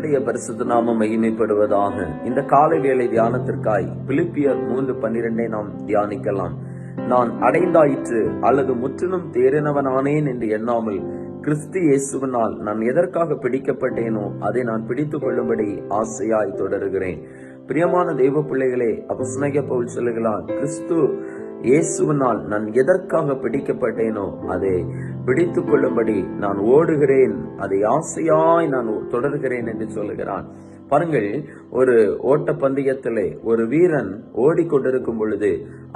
கர்த்தருடைய பரிசுத்த நாமம் மகிமைப்படுவதாக. இந்த காலை வேளை தியானத்திற்காய் பிலிப்பியர் 3:12 நாம் தியானிக்கலாம். நான் அடைந்தாயிற்று அல்லது முற்றிலும் தேறினவனானேன் என்று எண்ணாமல் கிறிஸ்து இயேசுவினால் நான் எதற்காக பிடிக்கப்பட்டேனோ அதை நான் பிடித்துக் கொள்ளும்படி ஆசையாய் தொடருகிறேன். பிரியமான தெய்வ பிள்ளைகளே, அப்போஸ்தலனாகிய பவுல் சொல்லுகிறான், கிறிஸ்து இயேசுவினால் நான் எதற்காக பிடிக்கப்பட்டேனோ அதை பிடித்துக் கொள்ளும்படி நான் ஓடுகிறேன், அதை ஆசையாய் நான் தொடர்கிறேன் என்று சொல்லுகிறான். பாருங்கள், ஒரு ஓட்ட பந்தயத்திலே ஒரு வீரன் ஓடிக்கொண்டிருக்கும் பொழுது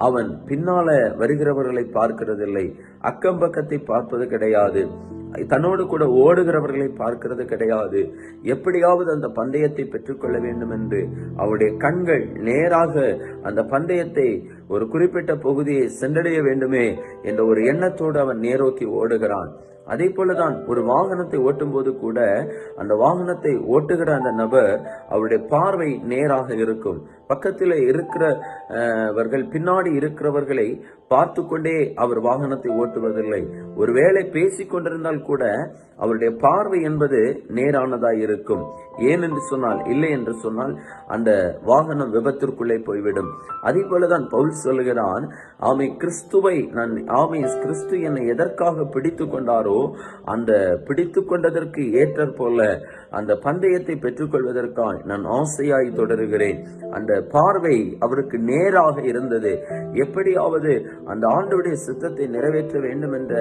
அவன் பின்னால வருகிறவர்களை பார்க்கிறதில்லை, அக்கம் பக்கத்தை பார்ப்பது கிடையாது, தன்னோடு கூட ஓடுகிறவர்களை பார்க்கிறது கிடையாது. எப்படியாவது அந்த பந்தயத்தை பெற்றுக்கொள்ள வேண்டும் என்று அவருடைய கண்கள் நேராக அந்த பந்தயத்தை ஒரு குறிப்பிட்ட பகுதியை சென்றடைய வேண்டுமே என்ற ஒரு எண்ணத்தோடு அவன் நேரோக்கி ஓடுகிறான். அதே போலதான் ஒரு வாகனத்தை ஓட்டும் போது கூட அந்த வாகனத்தை ஓட்டுகிற அந்த நபர் அவருடைய பார்வை நேராக இருக்கும். பக்கத்தில் இருக்கிறவர்கள் பின்னாடி இருக்கிறவர்களை பார்த்து கொண்டே அவர் வாகனத்தை ஓட்டுவதில்லை. ஒருவேளை பேசிக் கொண்டிருந்தால் கூட அவருடைய பார்வை என்பது நேரானதாய் இருக்கும். ஏன் என்று சொன்னால், இல்லை என்று சொன்னால் அந்த வாகனம் விபத்திற்குள்ளே போய்விடும். அதே போலதான் பவுல் சொல்லுகிறான், கிறிஸ்து என்னை எதற்காக பிடித்து கொண்டாரோ அந்த பிடித்து கொண்டதற்கு ஏற்ற போல அந்த பந்தயத்தை பெற்றுக்கொள்வதற்காக நான் ஆசையாய் தொடருகிறேன். அந்த பார்வை அவருக்கு நேராக இருந்தது. எப்படியாவது அந்த ஆண்டவருடைய சித்தத்தை நிறைவேற்ற வேண்டும் என்ற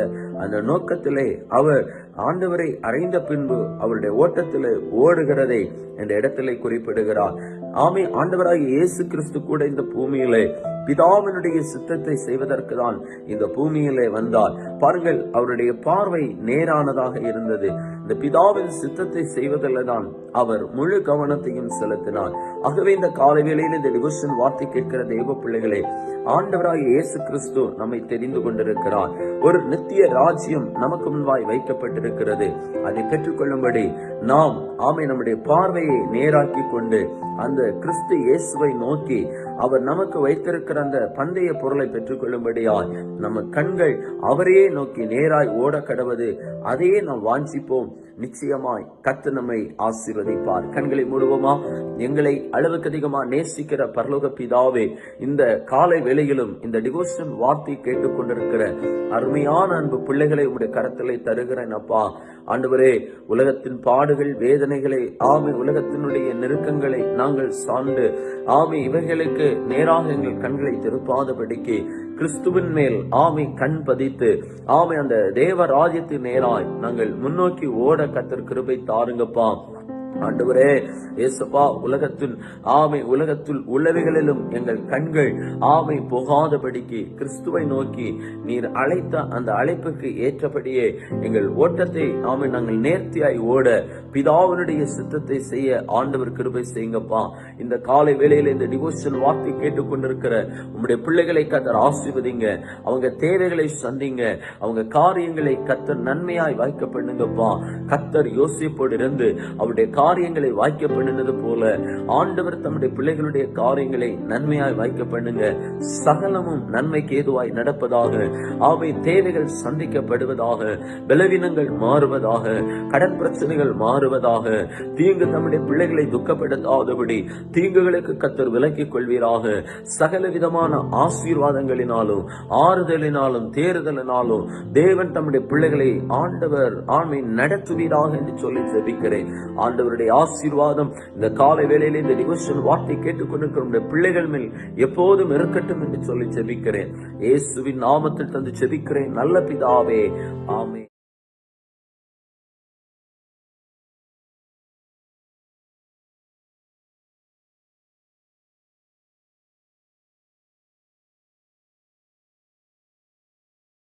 அந்த நோக்கத்திலே அவர் ஆண்டவரை அடைந்த பின்பு அவருடைய ஓட்டத்திலே ஓடுகிறதை இந்த இடத்திலே குறிப்பிடுகிறார். ஆண்டவராகிய இயேசு கிறிஸ்து கூட இந்த பூமியிலே பிதாவினுடைய சித்தத்தை செய்வதற்கு தான் இந்த பூமியிலே வந்தார். பாருங்கள், அவருடைய பார்வை நேரானதாக இருந்தது. இந்த பிதாவின் சித்தத்தை செய்வதில் தான் அவர் முழு கவனத்தையும் செலுத்தினார். ஆகவே இந்த காலை வேளையில் இந்த டிவோஷன் வார்த்தை கேட்கிற தெய்வ பிள்ளைகளே, ஆண்டவராகிய இயேசு கிறிஸ்து நம்மை தெரிந்து கொண்டிருக்கிறார். ஒரு நித்திய ராஜ்யம் நமக்கு முன்பாய் வைக்கப்பட்டிருக்கிறது. அதை பெற்றுக்கொள்ளும்படி நாம் நம்முடைய பார்வையை நேராக்கி கொண்டு அந்த கிறிஸ்து இயேசுவை நோக்கி அவர் நமக்கு வைத்திருக்கிற அந்த பந்தய பொருளை பெற்றுக்கொள்ளும்படியாய் நம்ம கண்கள் அவரையே நோக்கி நேராய் ஓட கடவது. அதையே நாம் வாஞ்சிப்போம். நிச்சயமாய் கர்த்தர் நம்மை ஆசீர்வதிப்பார். கண்களை மூடுவோமா? எங்களை அளவுக்கு அதிகமா நேசிக்கிற பரலோக பிதாவே, இந்த காலை வேளையிலும் இந்த டிவோஷன் வார்த்தை கேட்டுக்கொண்டிருக்கிற அருமையான அன்பு பிள்ளைகளை உங்களுடைய கரத்திலே தருகிறேன் அப்பா. ஆண்டவரே, உலகத்தின் பாடுகள், வேதனைகளை, உலகத்தினுடைய நெருக்கங்களை நாங்கள் சார்ந்து இவைகளுக்கு நேராக எங்கள் கண்களை திருப்பாதபடிக்கு கிறிஸ்துவின் மேல் கண் பதித்து அந்த தேவ ராஜ்யத்தின் நேராய் நாங்கள் முன்னோக்கி ஓட கர்த்தர் கிருபை தாருங்கப்பா. ஆண்டவரே இயேசுப்பா, உலகத்தில் உள்ளவைகளிலும் எங்கள் கண்கள் போகாதபடிக்கு கிறிஸ்துவை நோக்கி நீர் அழைத்த அந்த அழைப்புக்கு ஏற்றபடியே எங்கள் ஓட்டத்தை நாங்கள் நேர்த்தியாய் ஓட பிதாவினுடைய சித்தத்தை செய்ய ஆண்டவர் கிருபை செய்யுங்கப்பா. இந்த காலை வேளையில இந்த டிவோஷன் வார்த்தை கேட்டுக்கொண்டிருக்கிற உங்களுடைய பிள்ளைகளை கர்த்தர் ஆசீர்வதிங்க. அவங்க தேவைகளை சந்திங்க. அவங்க காரியங்களை கர்த்தர் நன்மையாய் வாய்க்க பண்ணுங்கப்பா. கர்த்தர் யோசிப்போடு இருந்து அவருடைய காரியங்களை வாய்க்க பண்ணினது போல ஆண்டவர் தம்முடைய பிள்ளைகளுடைய காரியங்களை நன்மையாய் வாய்க்க பண்ணுங்க. சகலமும் நன்மைக்கு ஏதுவாய் நடப்பதாக. தேவைகள் சந்திக்கப்படுவதாக. பலவீனங்கள் மாறுவதாக. கடன் பிரச்சனைகள் மாறுவதாக. தீங்கு தம்முடைய பிள்ளைகளை துக்கப்படுத்தாதபடி தீங்குகளுக்கு கர்த்தர் விலக்கிக் கொள்வீராக. சகல விதமான ஆசீர்வாதங்களினாலும் ஆறுதலினாலும் தேறுதலினாலும் தேவன் தம்முடைய பிள்ளைகளை ஆண்டவர் நடத்துவீராக என்று சொல்லி ஜெபிக்கிறேன். ஆண்டவருடைய ஆசீர்வாதம் இந்த காலை வேளையிலே இந்த டிவோஷன் வார்த்தை கேட்டுக்கொண்டிருக்கிற பிள்ளைகள் மேல் எப்போதும் இருக்கட்டும் என்று சொல்லி ஜெபிக்கிறேன். இயேசுவின் நாமத்தில் தந்து ஜெபிக்கிறேன் நல்ல பிதாவே, ஆமென்.